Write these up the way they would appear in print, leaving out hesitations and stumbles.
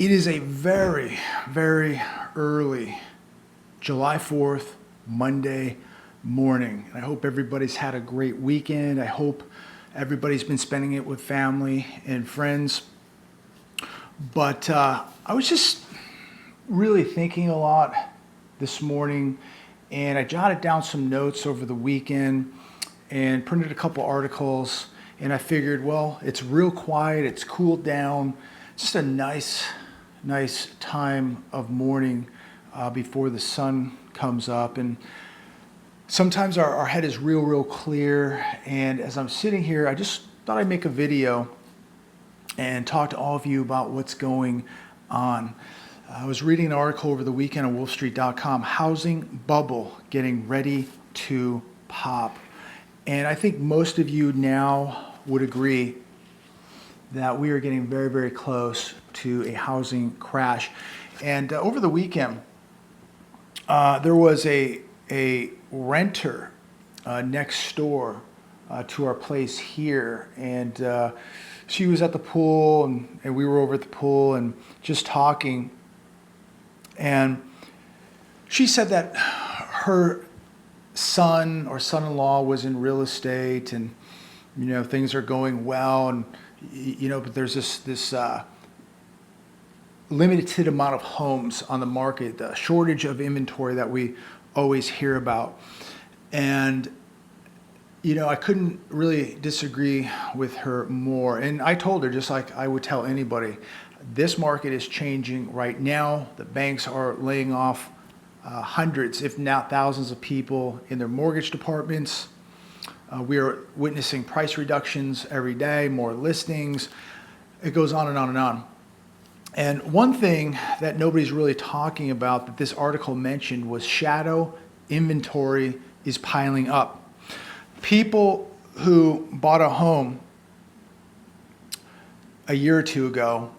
It is a very, very early July 4th, Monday morning. And I hope everybody's had a great weekend. I hope everybody's been spending it with family and friends. But I was just really thinking a lot this morning, and I jotted down some notes over the weekend and printed a couple articles, and I figured, well, it's real quiet, it's cooled down, just a nice time of morning before the sun comes up. And sometimes our head is real clear, and as I'm sitting here, I just thought I'd make a video and talk to all of you about what's going on. I was reading an article over the weekend on wolfstreet.com, housing bubble getting ready to pop. And I think most of you now would agree that we are getting very close to a housing crash. And over the weekend, there was a renter next door to our place here, and she was at the pool, and we were over at the pool and just talking. And she said that her son or son-in-law was in real estate, and things are going well, and but there's this limited amount of homes on the market, the shortage of inventory that we always hear about. And I couldn't really disagree with her more. And I told her, just like I would tell anybody, this market is changing right now. The banks are laying off hundreds, if not thousands of people in their mortgage departments. We are witnessing price reductions every day, more listings. It goes on and on and on. And one thing that nobody's really talking about that this article mentioned was shadow inventory is piling up. People who bought a home a year or two ago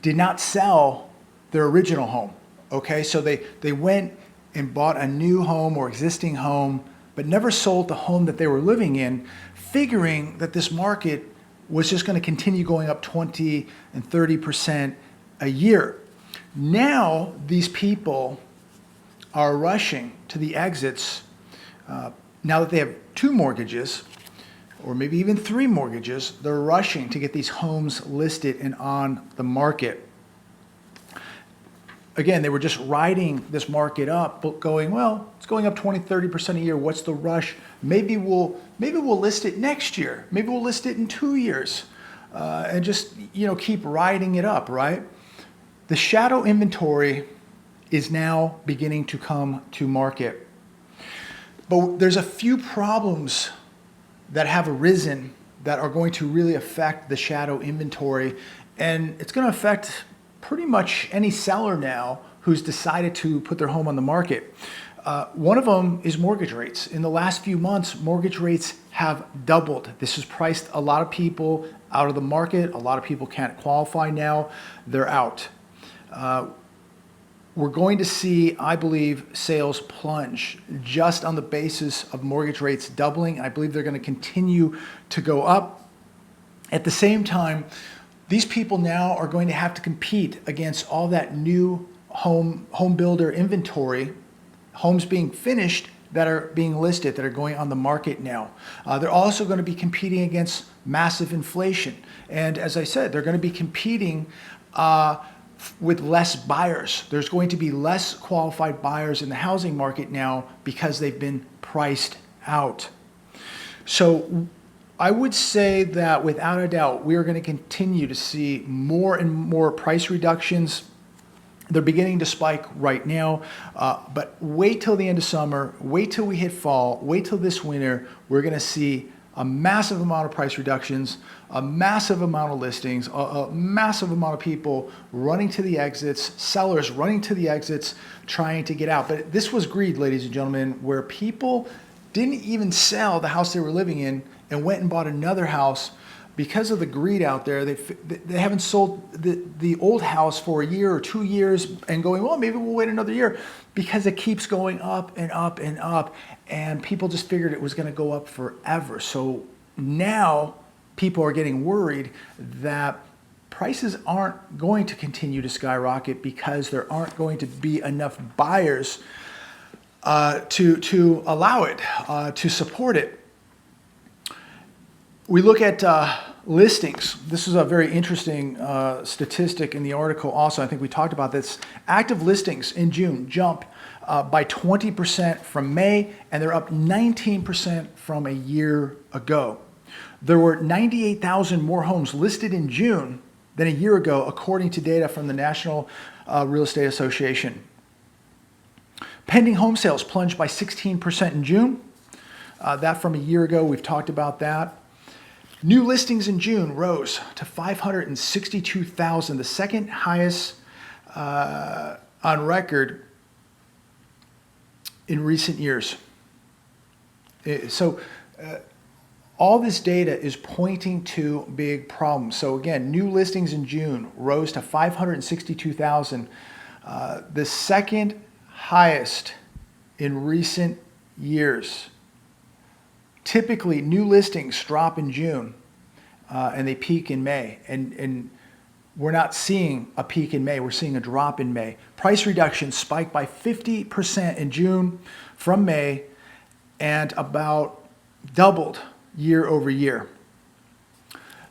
did not sell their original home. Okay, so they went and bought a new home or existing home, but never sold the home that they were living in, figuring that this market was just going to continue going up 20 and 30% a year. Now these people are rushing to the exits now that they have 2 mortgages or maybe even 3 mortgages. They're rushing to get these homes listed and on the market. Again, they were just riding this market up, but going, well, it's going up 20, 30% a year. What's the rush? Maybe we'll list it next year. Maybe we'll list it in 2 years, and just keep riding it up, right? The shadow inventory is now beginning to come to market, but there's a few problems that have arisen that are going to really affect the shadow inventory, and it's going to affect pretty much any seller now who's decided to put their home on the market. One of them is mortgage rates. In the last few months, mortgage rates have doubled. This has priced a lot of people out of the market. A lot of people can't qualify now. They're out. We're going to see, I believe, sales plunge just on the basis of mortgage rates doubling. I believe they're going to continue to go up. At the same time, these people now are going to have to compete against all that new home builder inventory, homes being finished that are being listed, that are going on the market now. They're also going to be competing against massive inflation. And as I said, they're going to be competing with less buyers. There's going to be less qualified buyers in the housing market now because they've been priced out. So I would say that without a doubt, we are going to continue to see more and more price reductions. They're beginning to spike right now, but wait till the end of summer, wait till we hit fall, wait till this winter. We're going to see a massive amount of price reductions, a massive amount of listings, a massive amount of people running to the exits, sellers running to the exits, trying to get out. But this was greed, ladies and gentlemen, where people didn't even sell the house they were living in and went and bought another house because of the greed out there. They haven't sold the old house for a year or 2 years and going, well, maybe we'll wait another year, because it keeps going up and up and up, and people just figured it was going to go up forever. So now people are getting worried that prices aren't going to continue to skyrocket because there aren't going to be enough buyers to allow it, to support it. We look at listings. This is a very interesting statistic in the article also. I think we talked about this. Active listings in June jumped by 20% from May, and they're up 19% from a year ago. There were 98,000 more homes listed in June than a year ago, according to data from the National Real Estate Association. Pending home sales plunged by 16% in June. That from a year ago, we've talked about that. New listings in June rose to 562,000, the second highest on record in recent years. So all this data is pointing to big problems. So again, new listings in June rose to 562,000, the second highest in recent years. Typically, new listings drop in June and they peak in May. And we're not seeing a peak in May. We're seeing a drop in May. Price reductions spiked by 50% in June from May and about doubled year over year.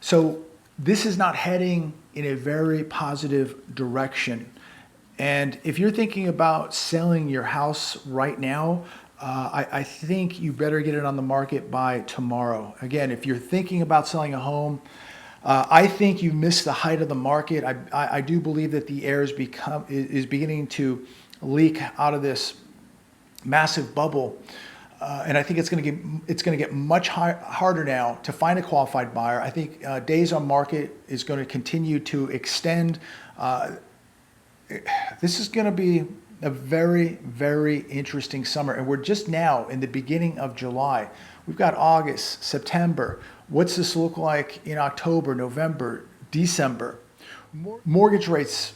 So this is not heading in a very positive direction. And if you're thinking about selling your house right now, I think you better get it on the market by tomorrow. Again, if you're thinking about selling a home, I think you missed the height of the market. I do believe that the air is beginning to leak out of this massive bubble, and I think it's going to get much harder now to find a qualified buyer. I think days on market is going to continue to extend. This is going to be a very, very interesting summer. And we're just now in the beginning of July. We've got August, September. What's this look like in October, November, December? Mortgage rates,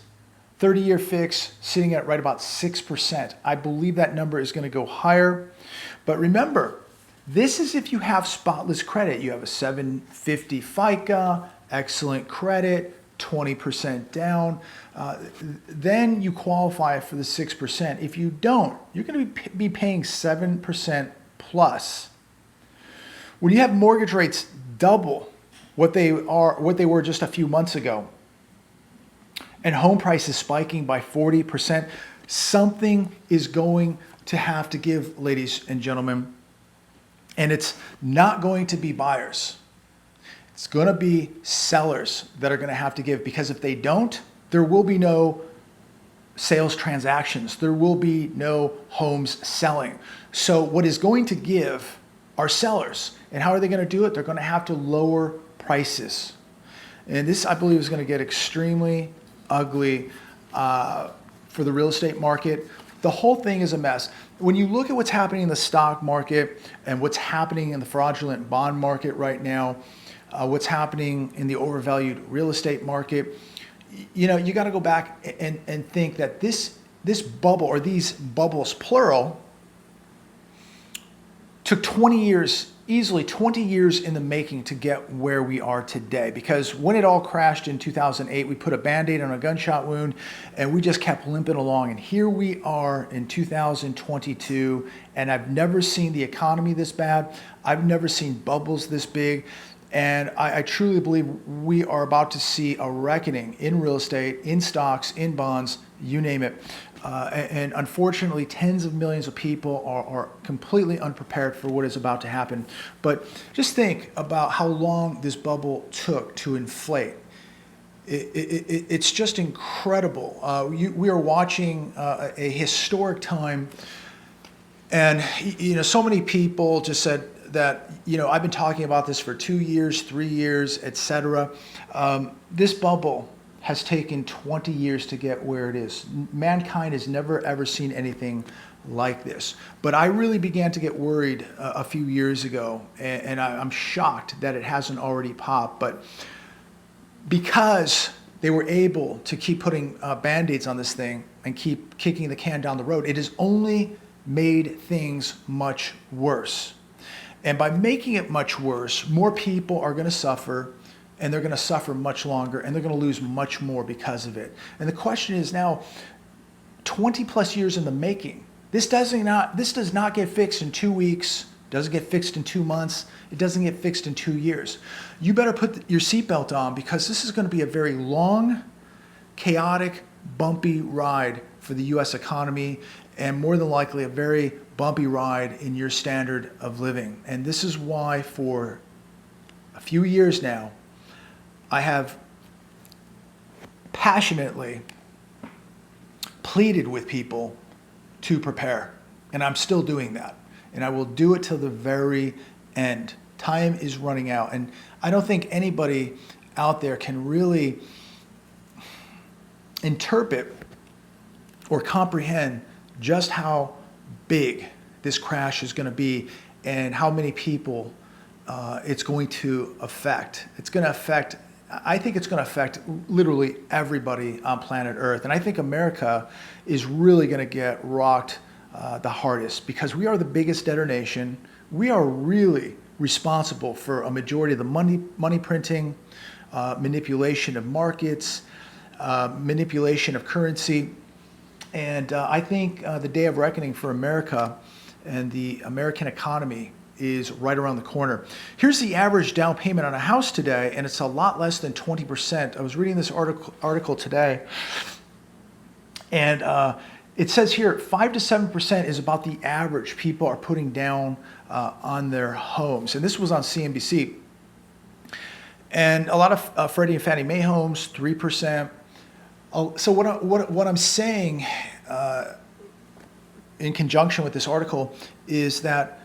30-year fix, sitting at right about 6%. I believe that number is going to go higher. But remember, this is if you have spotless credit. You have a 750 FICO, excellent credit, 20% down, then you qualify for the 6%. If you don't, you're going to be paying 7% plus. When you have mortgage rates double what they were just a few months ago, and home prices spiking by 40%, something is going to have to give, ladies and gentlemen, and it's not going to be buyers. It's going to be sellers that are going to have to give, because if they don't, there will be no sales transactions. There will be no homes selling. So what is going to give are sellers. And how are they going to do it? They're going to have to lower prices. And this, I believe, is going to get extremely ugly for the real estate market. The whole thing is a mess. When you look at what's happening in the stock market and what's happening in the fraudulent bond market right now, what's happening in the overvalued real estate market, you know, you got to go back and think that this bubble, or these bubbles, plural, took 20 years, easily 20 years in the making to get where we are today. Because when it all crashed in 2008, we put a Band-Aid on a gunshot wound and we just kept limping along. And here we are in 2022, and I've never seen the economy this bad. I've never seen bubbles this big. And I truly believe we are about to see a reckoning in real estate, in stocks, in bonds, you name it. And unfortunately, tens of millions of people are completely unprepared for what is about to happen. But just think about how long this bubble took to inflate. It's just incredible. We are watching a historic time. And, you know, so many people just said that, you know, I've been talking about this for 2 years, 3 years, etc. This bubble has taken 20 years to get where it is. Mankind has never, ever seen anything like this. But I really began to get worried a few years ago, and I'm shocked that it hasn't already popped. But because they were able to keep putting Band-Aids on this thing and keep kicking the can down the road, it has only made things much worse. And by making it much worse, more people are going to suffer, and they're going to suffer much longer, and they're going to lose much more because of it. And the question is now, 20 plus years in the making, this does not get fixed in 2 weeks, doesn't get fixed in 2 months, it doesn't get fixed in 2 years. You better put your seatbelt on, because this is going to be a very long, chaotic, bumpy ride for the US economy, and more than likely a very bumpy ride in your standard of living. And this is why for a few years now, I have passionately pleaded with people to prepare. And I'm still doing that. And I will do it till the very end. Time is running out. And I don't think anybody out there can really interpret or comprehend just how big this crash is going to be and how many people it's going to affect. I think it's going to affect literally everybody on planet Earth. And I think America is really going to get rocked the hardest, because we are the biggest debtor nation. We are really responsible for a majority of the money printing, manipulation of markets, manipulation of currency. And I think the day of reckoning for America and the American economy is right around the corner. Here's the average down payment on a house today, and it's a lot less than 20%. I was reading this article today, and it says here 5 to 7% is about the average people are putting down on their homes. And this was on CNBC. And a lot of Freddie and Fannie Mae homes, 3%. So what I'm saying in conjunction with this article is that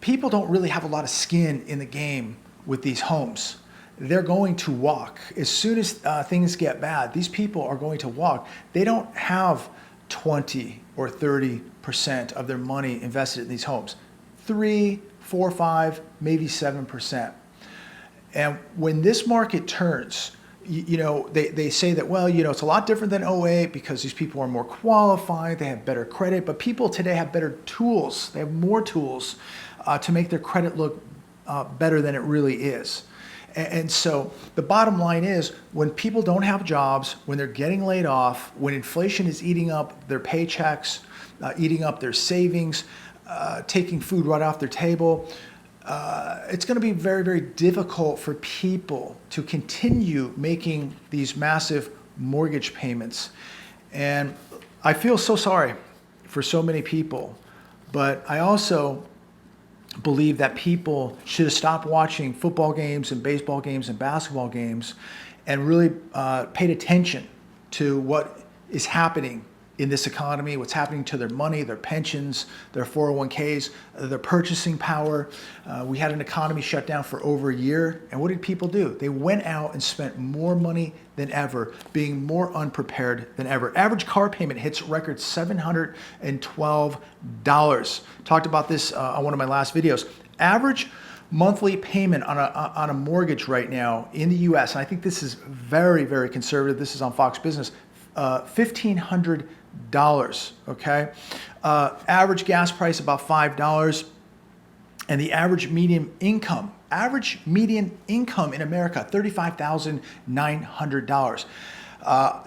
people don't really have a lot of skin in the game with these homes. They're going to walk. As soon as things get bad, these people are going to walk. They don't have 20 or 30% of their money invested in these homes. 3, 4, 5, maybe 7%. And when this market turns, they say that, well, it's a lot different than '08 because these people are more qualified, they have better credit, but people today have better tools. They have more tools to make their credit look better than it really is. And so the bottom line is, when people don't have jobs, when they're getting laid off, when inflation is eating up their paychecks, eating up their savings, taking food right off their table, it's going to be very, very difficult for people to continue making these massive mortgage payments. And I feel so sorry for so many people, but I also believe that people should have stopped watching football games and baseball games and basketball games and really paid attention to what is happening in this economy, what's happening to their money, their pensions, their 401ks, their purchasing power. We had an economy shut down for over a year, and what did people do? They went out and spent more money than ever, being more unprepared than ever. Average car payment hits record $712. Talked about this on one of my last videos. Average monthly payment on a mortgage right now in the US, and I think this is very, very conservative. This is on Fox Business. $1,500. Okay, average gas price about $5, and the average median income in America $35,900.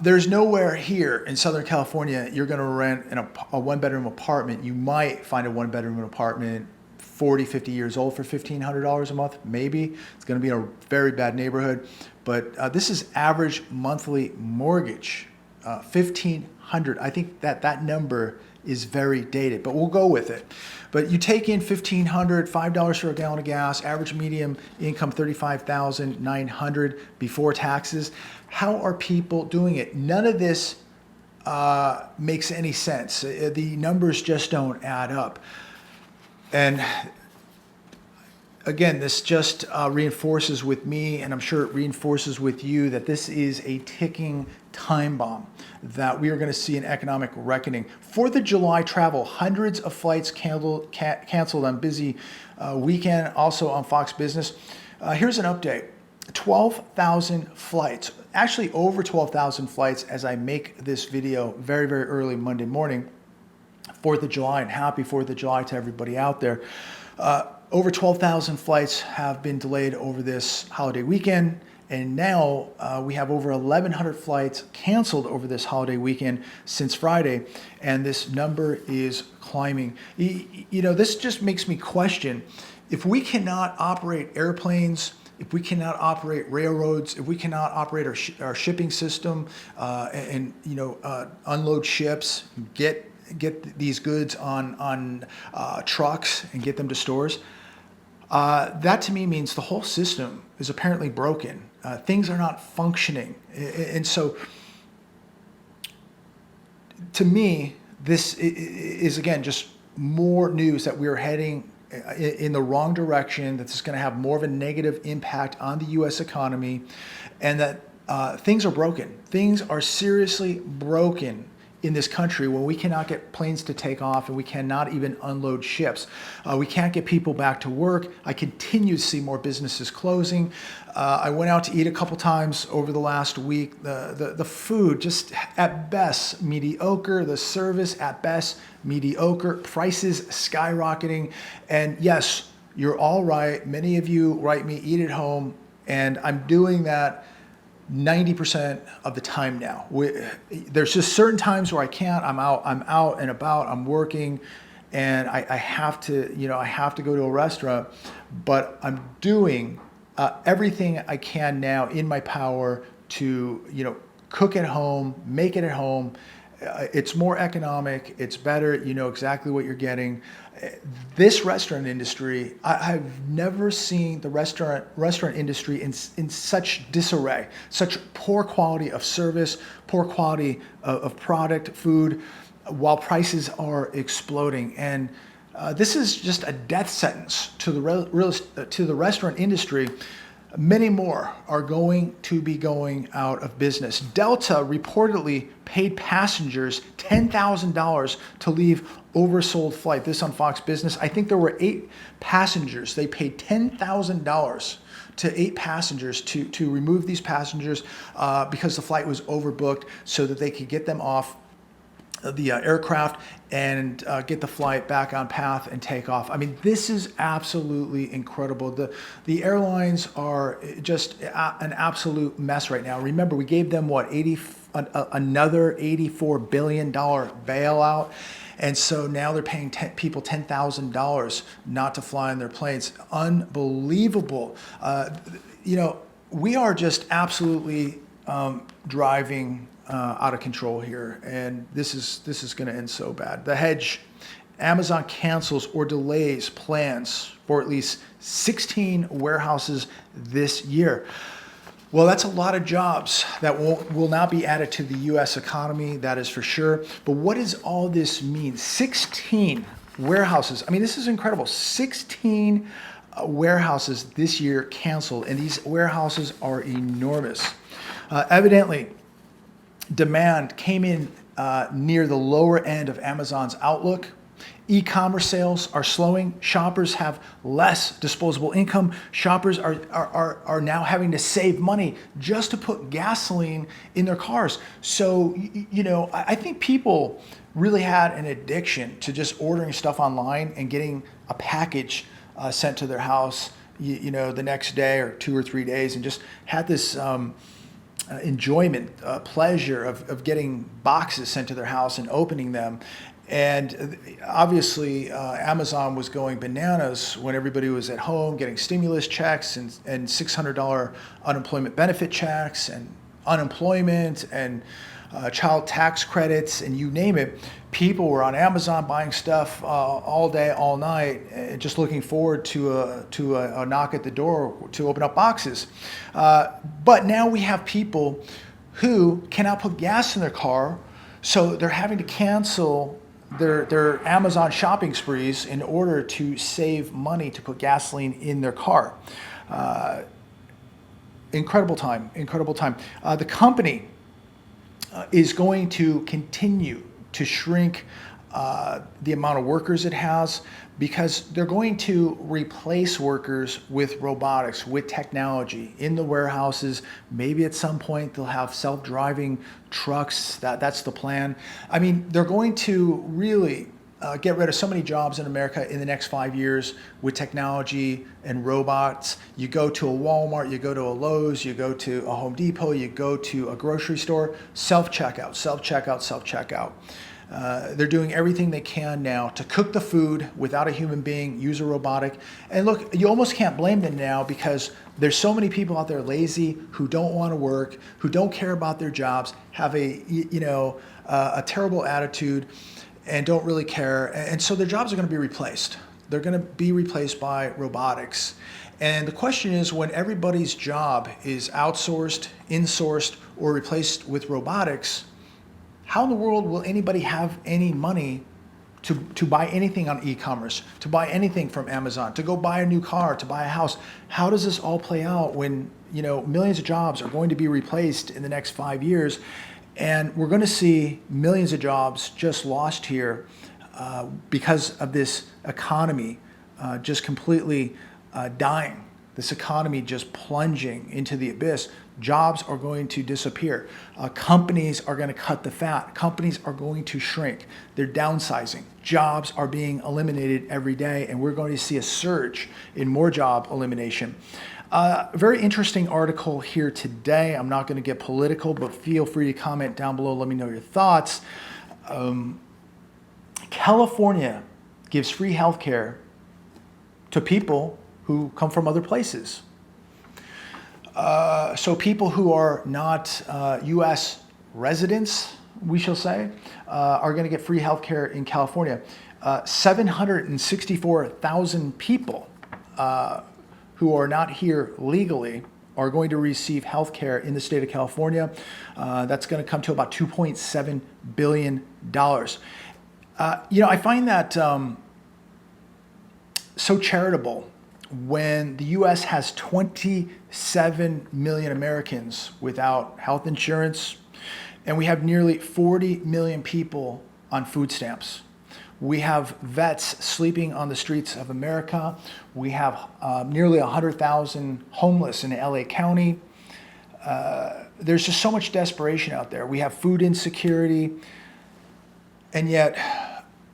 There's nowhere here in Southern California you're going to rent a one-bedroom apartment. You might find a one-bedroom apartment 40, 50 years old for $1,500 a month. Maybe it's going to be in a very bad neighborhood, but this is average monthly mortgage. 1,500. I think that number is very dated, but we'll go with it. But you take in 1,500, $5 for a gallon of gas, average medium income 35,900 before taxes. How are people doing it? None of this makes any sense. The numbers just don't add up. And again, this just reinforces with me, and I'm sure it reinforces with you, that this is a ticking time bomb, that we are going to see an economic reckoning. 4th of July travel, hundreds of flights canceled on busy weekend, also on Fox Business. Here's an update. 12,000 flights, actually over 12,000 flights as I make this video very, very early Monday morning, 4th of July, and happy 4th of July to everybody out there. Over 12,000 flights have been delayed over this holiday weekend, And now we have over 1,100 flights canceled over this holiday weekend since Friday, and this number is climbing. You know, this just makes me question, if we cannot operate airplanes, if we cannot operate railroads, if we cannot operate our shipping system and unload ships, get these goods on trucks and get them to stores, that to me means the whole system is apparently broken. Things are not functioning. And so to me, this is, again, just more news that we're heading in the wrong direction, that this is going to have more of a negative impact on the U.S. economy, and that things are broken. Things are seriously broken in this country when we cannot get planes to take off and we cannot even unload ships. We can't get people back to work. I continue to see more businesses closing. I went out to eat a couple times over the last week. The food, just at best mediocre. The service, at best mediocre. Prices skyrocketing. And yes, you're all right. Many of you write me, eat at home, and I'm doing that 90% of the time now. There's just certain times where I can't. I'm out and about. I'm working, and I have to, I have to go to a restaurant. But I'm doing everything I can now in my power to, cook at home, make it at home. It's more economic. It's better. You know exactly what you're getting. This restaurant industry, I've never seen the restaurant industry in such disarray, such poor quality of service, poor quality of product, food, while prices are exploding. And this is just a death sentence to the restaurant industry. Many more are going to be going out of business. Delta reportedly paid passengers $10,000 to leave oversold flight. This on Fox Business. I think there were 8 passengers. They paid $10,000 to 8 passengers to remove these passengers because the flight was overbooked, so that they could get them off the aircraft and get the flight back on path and take off. I mean, this is absolutely incredible. The airlines are just an absolute mess right now. Remember, we gave them another $84 billion bailout. And so now they're paying people $10,000 not to fly on their planes. Unbelievable. We are just absolutely driving out of control here, and this is going to end so bad. The hedge, Amazon cancels or delays plans for at least 16 warehouses this year. Well, that's a lot of jobs that will not be added to the U.S. economy, that is for sure. But what does all this mean? 16 warehouses. I mean, this is incredible. 16 warehouses this year canceled, and these warehouses are enormous. Evidently, demand came in near the lower end of Amazon's outlook. E-commerce sales are slowing. Shoppers have less disposable income. Shoppers are now having to save money just to put gasoline in their cars. So, I think people really had an addiction to just ordering stuff online and getting a package sent to their house, the next day or 2 or 3 days, and just had this enjoyment, pleasure of getting boxes sent to their house and opening them. And obviously, Amazon was going bananas when everybody was at home getting stimulus checks and $600 unemployment benefit checks and unemployment and child tax credits, and you name it. People were on Amazon buying stuff all day, all night, just looking forward to a knock at the door to open up boxes. But now we have people who cannot put gas in their car, so they're having to cancel their Amazon shopping sprees in order to save money to put gasoline in their car. Incredible time. The company is going to continue to shrink the amount of workers it has, because they're going to replace workers with robotics, with technology in the warehouses. Maybe at some point they'll have self-driving trucks. That's the plan. I mean, they're going to really get rid of so many jobs in America in the next 5 years with technology and robots. You go to a Walmart, you go to a Lowe's, you go to a Home Depot, you go to a grocery store, self-checkout, self-checkout, self-checkout. They're doing everything they can now to cook the food without a human being, use a robotic. And look, you almost can't blame them now because there's so many people out there lazy who don't want to work, who don't care about their jobs, have a terrible attitude and don't really care. And so their jobs are going to be replaced. They're going to be replaced by robotics. And the question is, when everybody's job is outsourced, insourced, or replaced with robotics, how in the world will anybody have any money to buy anything on e-commerce, to buy anything from Amazon, to go buy a new car, to buy a house? How does this all play out when millions of jobs are going to be replaced in the next 5 years? And we're going to see millions of jobs just lost here because of this economy just completely dying, this economy just plunging into the abyss. Jobs are going to disappear. Companies are going to cut the fat. Companies are going to shrink. They're downsizing. Jobs are being eliminated every day, and we're going to see a surge in more job elimination. Very interesting article here today. I'm not going to get political, but feel free to comment down below. Let me know your thoughts. California gives free healthcare to people who come from other places. So people who are not U.S. residents, we shall say, are going to get free healthcare in California. 764,000 people who are not here legally are going to receive health care in the state of California. That's going to come to about $2.7 billion. I find that so charitable when the U.S. has 27 million Americans without health insurance, and we have nearly 40 million people on food stamps. We have vets sleeping on the streets of America. We have nearly 100,000 homeless in LA County. There's just so much desperation out there. We have food insecurity, and yet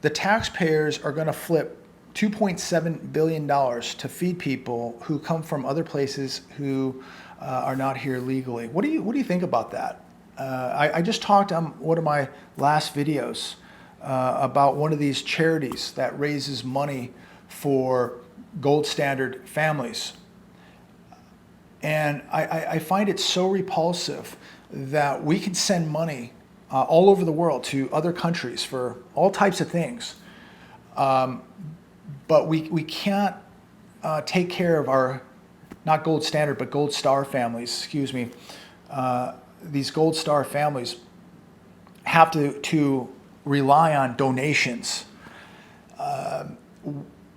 the taxpayers are going to flip $2.7 billion to feed people who come from other places who are not here legally. What do you think about that? I just talked on one of my last videos about one of these charities that raises money for gold standard families. And I find it so repulsive that we can send money all over the world to other countries for all types of things. But we can't take care of our, not gold standard, but gold star families, excuse me. These gold star families have to rely on donations.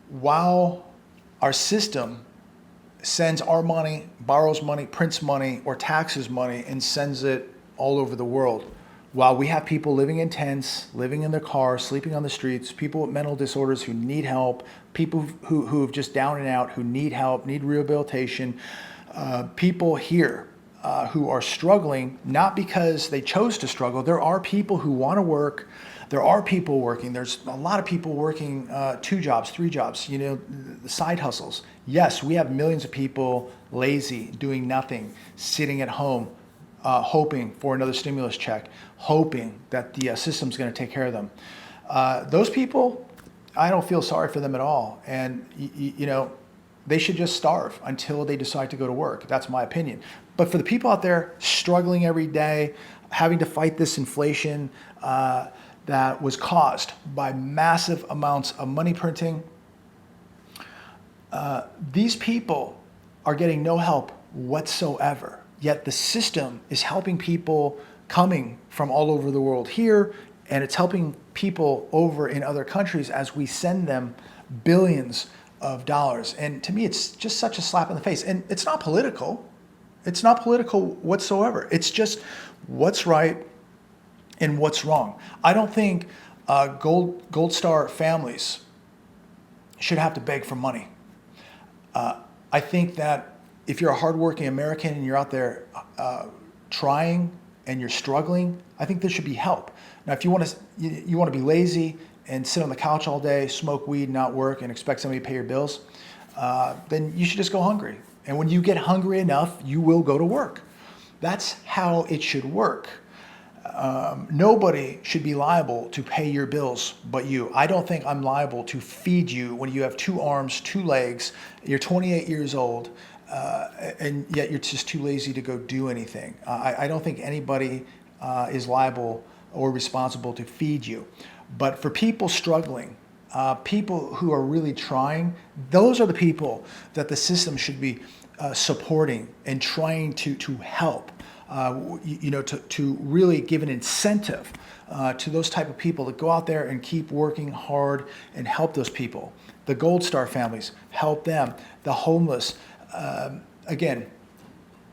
While our system sends our money, borrows money, prints money, or taxes money, and sends it all over the world. While we have people living in tents, living in their cars, sleeping on the streets, people with mental disorders who need help, people who have just down and out, who need help, need rehabilitation, people here who are struggling, not because they chose to struggle. There are people who want to work. There are people working. There's a lot of people working 2 jobs, 3 jobs, the side hustles. Yes, we have millions of people lazy, doing nothing, sitting at home, hoping for another stimulus check, hoping that the system's going to take care of them. Those people, I don't feel sorry for them at all. And, they should just starve until they decide to go to work. That's my opinion. But for the people out there struggling every day, having to fight this inflation that was caused by massive amounts of money printing, these people are getting no help whatsoever. Yet the system is helping people coming from all over the world here, and it's helping people over in other countries as we send them billions of dollars. And to me, it's just such a slap in the face. And it's not political. It's not political whatsoever. It's just what's right and what's wrong. I don't think gold star families should have to beg for money. I think that if you're a hardworking American and you're out there trying and you're struggling, I think there should be help. Now, if you want to be lazy and sit on the couch all day, smoke weed, not work, and expect somebody to pay your bills, then you should just go hungry. And when you get hungry enough, you will go to work. That's how it should work. Nobody should be liable to pay your bills but you. I don't think I'm liable to feed you when you have 2 arms, 2 legs, you're 28 years old, and yet you're just too lazy to go do anything. I don't think anybody is liable or responsible to feed you. But for people struggling, people who are really trying, those are the people that the system should be supporting and trying to help. To really give an incentive to those type of people to go out there and keep working hard and help those people. The Gold Star families, help them. The homeless. Again,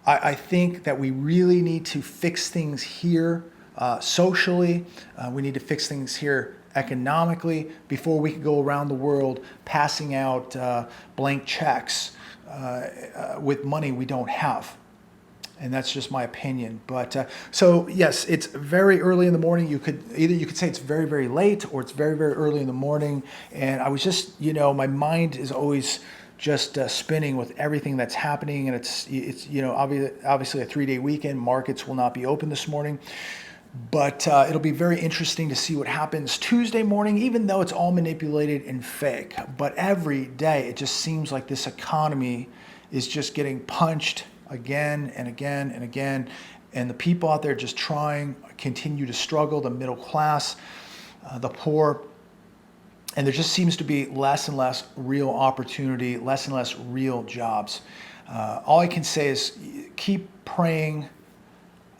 I think that we really need to fix things here socially. We need to fix things here economically before we can go around the world passing out blank checks with money we don't have. And that's just my opinion. But so yes, it's very early in the morning. You could say it's very, very late, or it's very, very early in the morning. And I was just, my mind is always just spinning with everything that's happening. And it's obviously a 3-day weekend. Markets will not be open this morning. But it'll be very interesting to see what happens Tuesday morning, even though it's all manipulated and fake. But every day, it just seems like this economy is just getting punched again and again and again. And the people out there just trying continue to struggle, the middle class, the poor. And there just seems to be less and less real opportunity, less and less real jobs. All I can say is keep praying.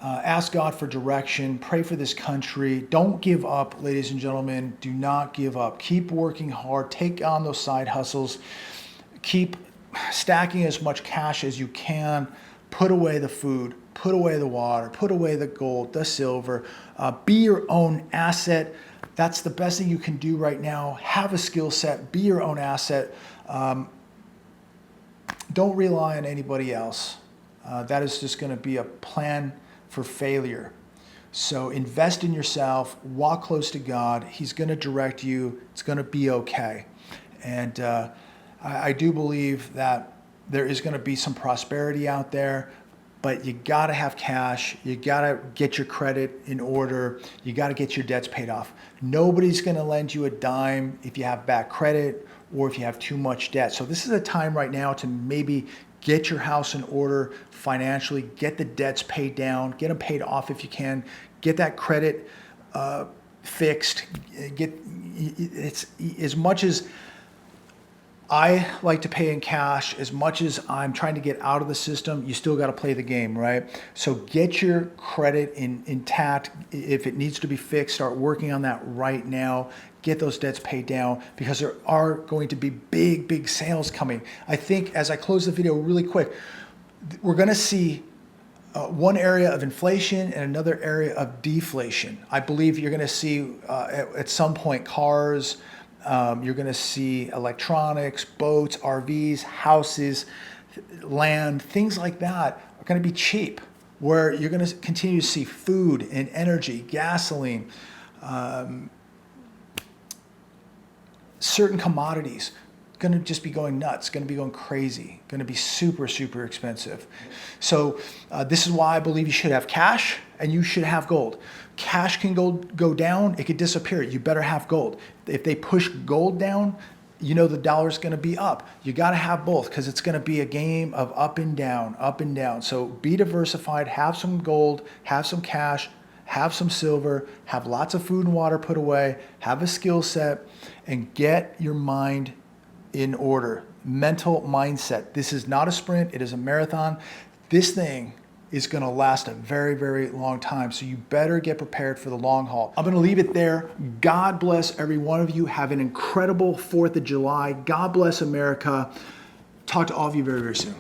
Ask God for direction. Pray for this country. Don't give up, ladies and gentlemen. Do not give up. Keep working hard. Take on those side hustles. Keep stacking as much cash as you can. Put away the food. Put away the water. Put away the gold, the silver. Be your own asset. That's the best thing you can do right now. Have a skill set. Be your own asset. Don't rely on anybody else. That is just going to be a plan for failure. So invest in yourself, walk close to God. He's going to direct you. It's going to be okay. And I do believe that there is going to be some prosperity out there, but you got to have cash. You got to get your credit in order. You got to get your debts paid off. Nobody's going to lend you a dime if you have bad credit or if you have too much debt. So this is a time right now to maybe get your house in order financially, get the debts paid down, get them paid off if you can, get that credit fixed. It's as much as I like to pay in cash, as much as I'm trying to get out of the system, you still got to play the game, right? So get your credit intact. If it needs to be fixed, start working on that right now. Get those debts paid down, because there are going to be big, big sales coming. I think as I close the video really quick, we're going to see one area of inflation and another area of deflation. I believe you're going to see at some point cars, you're going to see electronics, boats, RVs, houses, land, things like that are going to be cheap, where you're going to continue to see food and energy, gasoline, certain commodities going to just be going nuts, going to be going crazy, going to be super, super expensive. So this is why I believe you should have cash and you should have gold. Cash can go down, it could disappear. You better have gold. If they push gold down, you know the dollar's going to be up. You got to have both, because it's going to be a game of up and down, up and down. So be diversified, have some gold, have some cash, have some silver, have lots of food and water put away, have a skill set, and get your mind in order. Mental mindset. This is not a sprint, it is a marathon. This thing is going to last a very, very long time. So you better get prepared for the long haul. I'm going to leave it there. God bless every one of you. Have an incredible 4th of July. God bless America. Talk to all of you very, very soon.